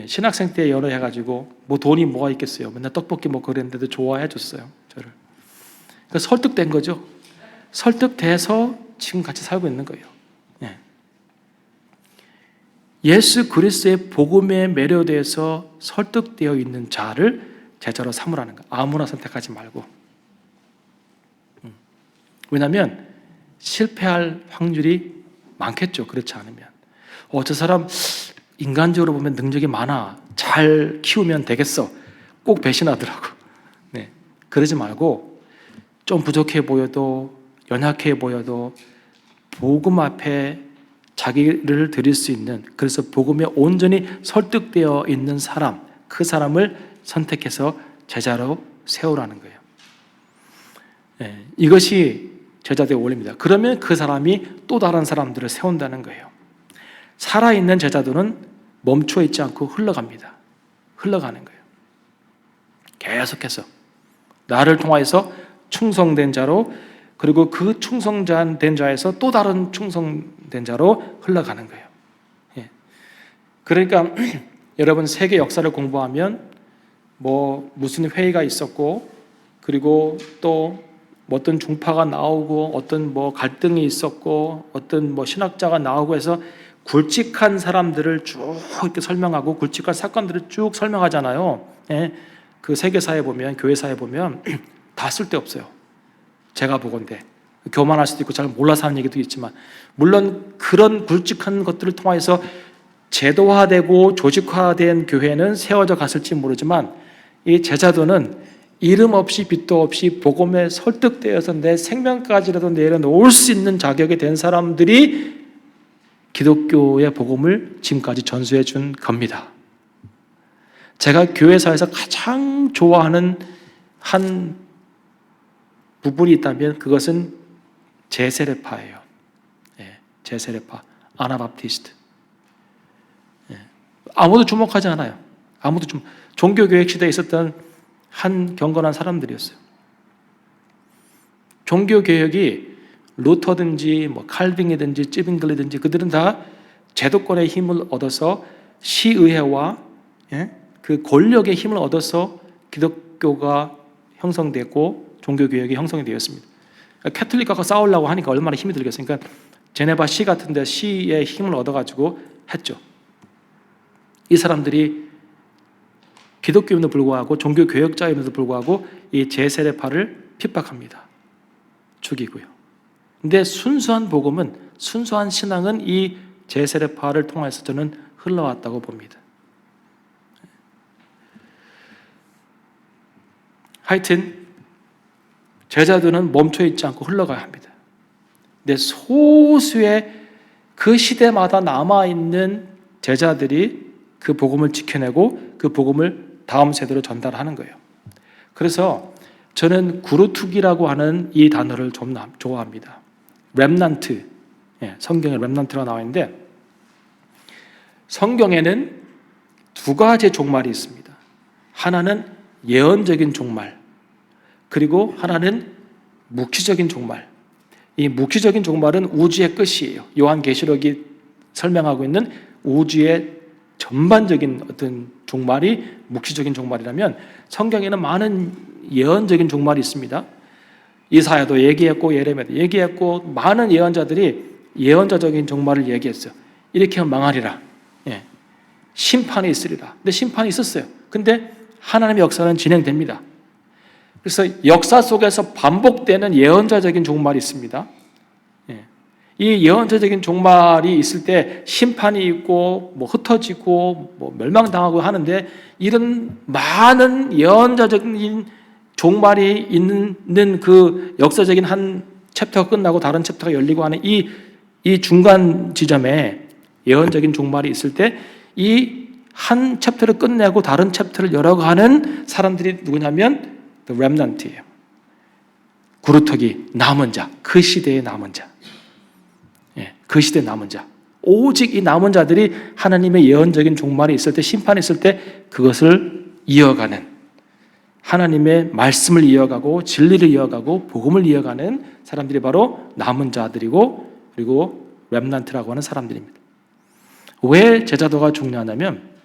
[SPEAKER 1] 신학생 때 연애해가지고 뭐 돈이 뭐가 있겠어요. 맨날 떡볶이 먹고 그랬는데도 좋아해 줬어요. 저를. 그러니까 설득된 거죠. 설득돼서 지금 같이 살고 있는 거예요. 예수 그리스도의 복음에 매료돼서 설득되어 있는 자를 제자로 삼으라는 거예요. 아무나 선택하지 말고. 왜냐하면 실패할 확률이 많겠죠. 그렇지 않으면. 저 사람 인간적으로 보면 능력이 많아. 잘 키우면 되겠어. 꼭 배신하더라고. 그러지 말고 좀 부족해 보여도 연약해 보여도 복음 앞에 자기를 드릴 수 있는, 그래서 복음에 온전히 설득되어 있는 사람, 그 사람을 선택해서 제자로 세우라는 거예요. 이것이 제자들의 원리입니다. 그러면 그 사람이 또 다른 사람들을 세운다는 거예요. 살아있는 제자들은 멈춰 있지 않고 흘러갑니다. 흘러가는 거예요. 계속해서 나를 통하여서 충성된 자로, 그리고 그 충성된 자에서 또 다른 충성된 자로 흘러가는 거예요. 그러니까 여러분 세계 역사를 공부하면 뭐 무슨 회의가 있었고, 그리고 또 어떤 종파가 나오고, 어떤 뭐 갈등이 있었고, 어떤 뭐 신학자가 나오고 해서 굵직한 사람들을 쭉 이렇게 설명하고 굵직한 사건들을 쭉 설명하잖아요. 그 세계사에 보면, 교회사에 보면 다 쓸데없어요. 제가 보건대. 교만할 수도 있고 잘 몰라서 하는 얘기도 있지만, 물론 그런 굵직한 것들을 통해서 제도화되고 조직화된 교회는 세워져 갔을지 모르지만, 이 제자도는 이름 없이 빛도 없이 복음에 설득되어서 내 생명까지라도 내려놓을 수 있는 자격이 된 사람들이 기독교의 복음을 지금까지 전수해 준 겁니다. 제가 교회사에서 가장 좋아하는 한 부분이 있다면 그것은 제세례파예요. 제세례파, 아나바프티스트. 아무도 주목하지 않아요. 종교교육 시대에 있었던 한 경건한 사람들이었어요. 종교개혁이 루터든지 뭐 칼빙이든지 찌빙글리든지 그들은 다 제도권의 힘을 얻어서 시의회와 그 권력의 힘을 얻어서 기독교가 형성됐고 종교개혁이 형성이 되었습니다. 캐톨릭과 싸우려고 하니까 얼마나 힘이 들겠어요. 그러니까 제네바 시 같은 데 시의 힘을 얻어가지고 했죠. 이 사람들이 기독교임에도 불구하고 종교개혁자임에도 불구하고 이 제세례파를 핍박합니다. 죽이고요. 근데 순수한 복음은, 순수한 신앙은 이 제세례파를 통해서 저는 흘러왔다고 봅니다. 하여튼 제자들은 멈춰 있지 않고 흘러가야 합니다. 근데 소수의 그 시대마다 남아있는 제자들이 그 복음을 지켜내고 그 복음을 다음 세대로 전달하는 거예요. 그래서 저는 구루투기라고 하는 이 단어를 좀 좋아합니다. 렘넌트, 성경에 렘넌트가 나와 있는데, 성경에는 두 가지 종말이 있습니다. 하나는 예언적인 종말, 그리고 하나는 묵시적인 종말. 이 묵시적인 종말은 우주의 끝이에요. 요한계시록이 설명하고 있는 우주의 전반적인 어떤 종말이 묵시적인 종말이라면, 성경에는 많은 예언적인 종말이 있습니다. 이사야도 얘기했고 예레미야도 얘기했고 많은 예언자들이 예언자적인 종말을 얘기했어요. 이렇게 하면 망하리라. 심판이 있으리라. 근데 심판이 있었어요. 근데 하나님의 역사는 진행됩니다. 그래서 역사 속에서 반복되는 예언자적인 종말이 있습니다. 이 예언자적인 종말이 있을 때 심판이 있고 뭐 흩어지고 뭐 멸망당하고 하는데, 이런 많은 예언자적인 종말이 있는 그 역사적인 한 챕터가 끝나고 다른 챕터가 열리고 하는 이 중간 지점에 예언적인 종말이 있을 때 이 한 챕터를 끝내고 다른 챕터를 열어가는 사람들이 누구냐면 The Remnant이에요. 구루터기 남은 자, 그 시대의 남은 자. 그 시대의 남은 자. 오직 이 남은 자들이 하나님의 예언적인 종말이 있을 때, 심판이 있을 때 그것을 이어가는, 하나님의 말씀을 이어가고 진리를 이어가고 복음을 이어가는 사람들이 바로 남은 자들이고, 그리고 렘넌트라고 하는 사람들입니다. 왜 제자도가 중요하냐면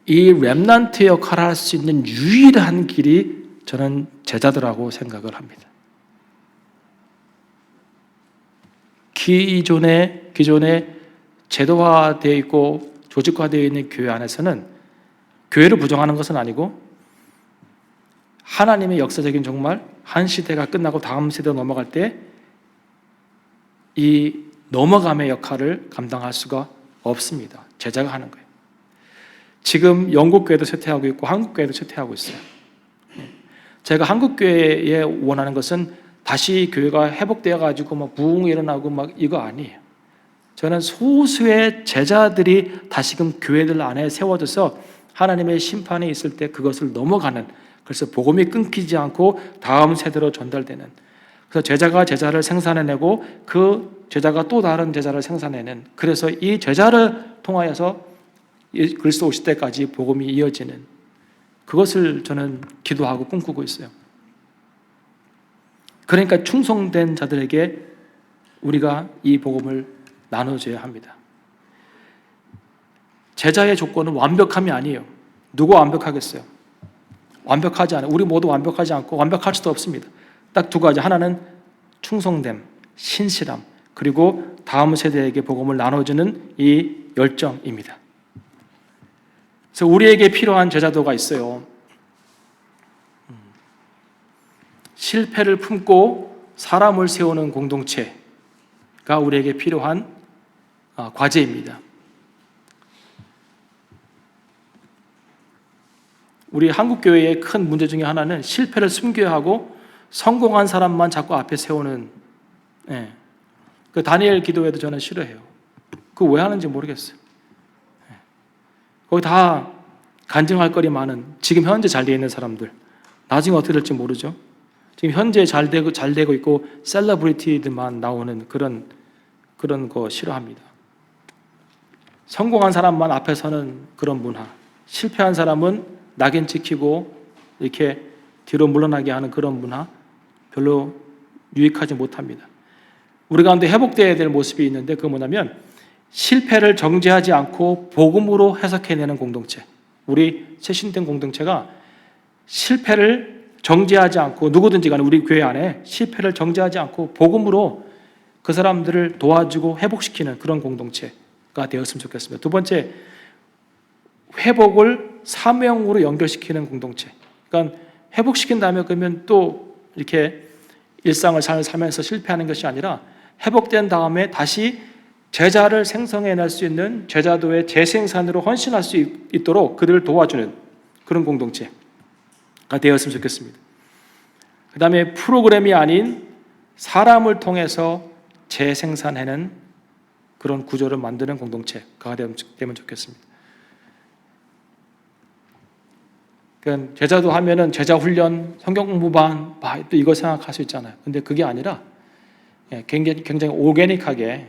[SPEAKER 1] 이 렘넌트 역할을 할 수 있는 유일한 길이 저는 제자도라고 생각을 합니다. 기존에 제도화되어 있고 조직화되어 있는 교회 안에서는 교회를 부정하는 것은 아니고, 하나님의 역사적인 종말, 한 시대가 끝나고 다음 세대로 넘어갈 때 이 넘어감의 역할을 감당할 수가 없습니다. 제자가 하는 거예요. 지금 영국 교회도 쇠퇴하고 있고 한국 교회도 쇠퇴하고 있어요. 제가 한국 교회에 원하는 것은 다시 교회가 회복되어 가지고 막 부흥이 일어나고 막 이거 아니에요. 저는 소수의 제자들이 다시금 교회들 안에 세워져서 하나님의 심판이 있을 때 그것을 넘어가는, 그래서 복음이 끊기지 않고 다음 세대로 전달되는, 그래서 제자가 제자를 생산해내고 그 제자가 또 다른 제자를 생산해내는, 그래서 이 제자를 통하여서 그리스도 오실 때까지 복음이 이어지는, 그것을 저는 기도하고 꿈꾸고 있어요. 그러니까 충성된 자들에게 우리가 이 복음을 나눠줘야 합니다. 제자의 조건은 완벽함이 아니에요. 누가 완벽하겠어요? 완벽하지 않아요. 우리 모두 완벽하지 않고 완벽할 수도 없습니다. 딱 두 가지. 하나는 충성됨, 신실함, 그리고 다음 세대에게 복음을 나눠주는 이 열정입니다. 그래서 우리에게 필요한 제자도가 있어요. 실패를 품고 사람을 세우는 공동체가 우리에게 필요한 과제입니다. 우리 한국교회의 큰 문제 중에 하나는 실패를 숨겨야 하고 성공한 사람만 자꾸 앞에 세우는, 그 다니엘 기도회도 저는 싫어해요. 그거 왜 하는지 모르겠어요. 거기 다 간증할 거리 많은, 지금 현재 잘 되어 있는 사람들, 나중에 어떻게 될지 모르죠. 지금 현재 잘 되고 있고 셀러브리티들만 나오는 그런 거 싫어합니다. 성공한 사람만 앞에 서는 그런 문화, 실패한 사람은 낙인 찍히고 이렇게 뒤로 물러나게 하는 그런 문화, 별로 유익하지 못합니다. 우리 가운데 회복되어야 될 모습이 있는데, 그거 뭐냐면 실패를 정죄하지 않고 복음으로 해석해내는 공동체. 우리 새신된 공동체가 실패를 정죄하지 않고, 누구든지 간에 우리 교회 안에 실패를 정죄하지 않고 복음으로 그 사람들을 도와주고 회복시키는 그런 공동체가 되었으면 좋겠습니다. 두 번째, 회복을 사명으로 연결시키는 공동체. 그러니까 회복시킨 다음에 그러면 또 이렇게 일상을 살면서 실패하는 것이 아니라, 회복된 다음에 다시 제자를 생성해낼 수 있는 제자도의 재생산으로 헌신할 수 있도록 그들을 도와주는 그런 공동체가 되었으면 좋겠습니다. 그 다음에 프로그램이 아닌 사람을 통해서 재생산하는 그런 구조를 만드는 공동체가 되면 좋겠습니다. 그러니까 제자도 하면은 제자 훈련, 성경 공부반, 또 이거 생각할 수 있잖아요. 근데 그게 아니라 굉장히 오르게닉하게,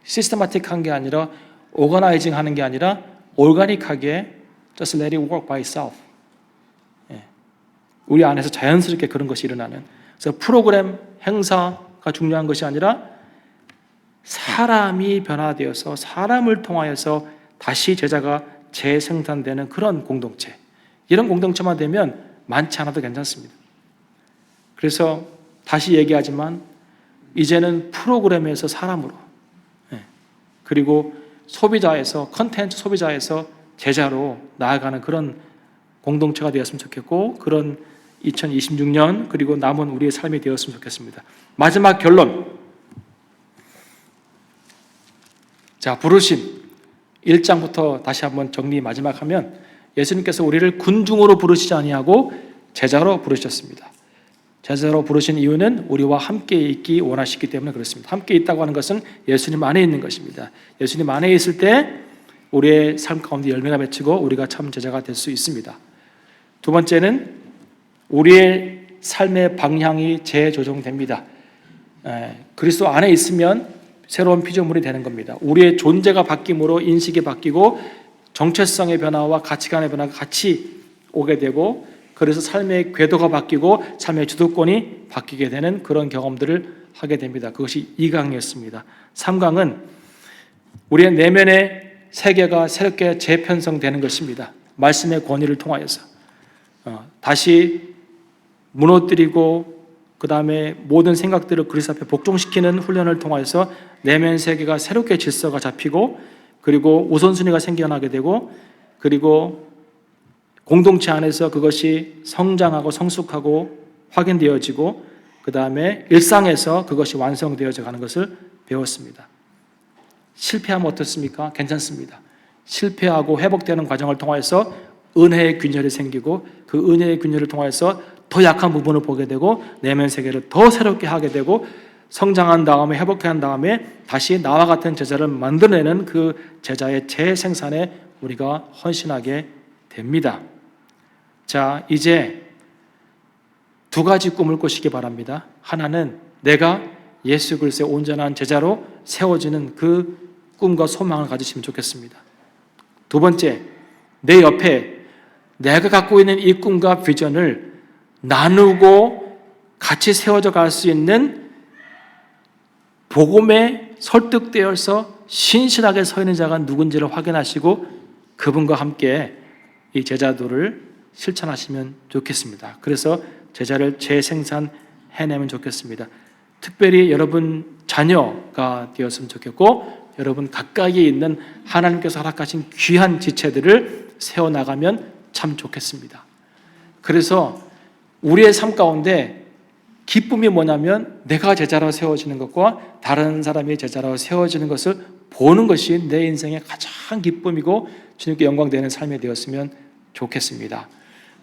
[SPEAKER 1] 시스테마틱한 게 아니라, 오거나이징 하는 게 아니라 올가닉하게 just let it work by itself. 우리 안에서 자연스럽게 그런 것이 일어나는, 그래서 프로그램, 행사가 중요한 것이 아니라 사람이 변화되어서 사람을 통하여서 다시 제자가 재생산되는 그런 공동체. 이런 공동체만 되면 많지 않아도 괜찮습니다. 그래서 다시 얘기하지만 이제는 프로그램에서 사람으로, 그리고 소비자에서 컨텐츠 소비자에서 제자로 나아가는 그런 공동체가 되었으면 좋겠고 그런 2026년 그리고 남은 우리의 삶이 되었으면 좋겠습니다. 마지막 결론. 자, 부르심 1장부터 다시 한번 정리 마지막 하면 예수님께서 우리를 군중으로 부르시지 아니하고 제자로 부르셨습니다. 제자로 부르신 이유는 우리와 함께 있기 원하시기 때문에 그렇습니다. 함께 있다고 하는 것은 예수님 안에 있는 것입니다. 예수님 안에 있을 때 우리의 삶 가운데 열매가 맺히고 우리가 참 제자가 될 수 있습니다. 두 번째는 우리의 삶의 방향이 재조정됩니다. 그리스도 안에 있으면 새로운 피조물이 되는 겁니다. 우리의 존재가 바뀜으로 인식이 바뀌고 정체성의 변화와 가치관의 변화가 같이 오게 되고 그래서 삶의 궤도가 바뀌고 삶의 주도권이 바뀌게 되는 그런 경험들을 하게 됩니다. 그것이 2강이었습니다. 3강은 우리의 내면의 세계가 새롭게 재편성되는 것입니다. 말씀의 권위를 통하여서 다시 무너뜨리고 그 다음에 모든 생각들을 그리스도 앞에 복종시키는 훈련을 통해서 내면 세계가 새롭게 질서가 잡히고 그리고 우선순위가 생겨나게 되고 그리고 공동체 안에서 그것이 성장하고 성숙하고 확인되어지고 그 다음에 일상에서 그것이 완성되어져 가는 것을 배웠습니다. 실패하면 어떻습니까? 괜찮습니다. 실패하고 회복되는 과정을 통해서 은혜의 균열이 생기고 그 은혜의 균열을 통해서 더 약한 부분을 보게 되고 내면 세계를 더 새롭게 하게 되고 성장한 다음에 회복한 다음에 다시 나와 같은 제자를 만들어내는 그 제자의 재생산에 우리가 헌신하게 됩니다. 자, 이제 두 가지 꿈을 꾸시기 바랍니다. 하나는 내가 예수 그리스도의 온전한 제자로 세워지는 그 꿈과 소망을 가지시면 좋겠습니다. 두 번째, 내 옆에 내가 갖고 있는 이 꿈과 비전을 나누고 같이 세워져 갈 수 있는 복음에 설득되어서 신실하게 서 있는 자가 누군지를 확인하시고 그분과 함께 이 제자도를 실천하시면 좋겠습니다. 그래서 제자를 재생산해내면 좋겠습니다. 특별히 여러분 자녀가 되었으면 좋겠고 여러분 가까이에 있는 하나님께서 허락하신 귀한 지체들을 세워나가면 참 좋겠습니다. 그래서 우리의 삶 가운데 기쁨이 뭐냐면 내가 제자로 세워지는 것과 다른 사람이 제자로 세워지는 것을 보는 것이 내 인생의 가장 기쁨이고 주님께 영광되는 삶이 되었으면 좋겠습니다.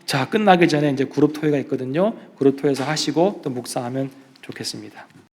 [SPEAKER 1] 자, 끝나기 전에 이제 그룹 토회가 있거든요. 그룹 토회에서 하시고 또 묵상하면 좋겠습니다.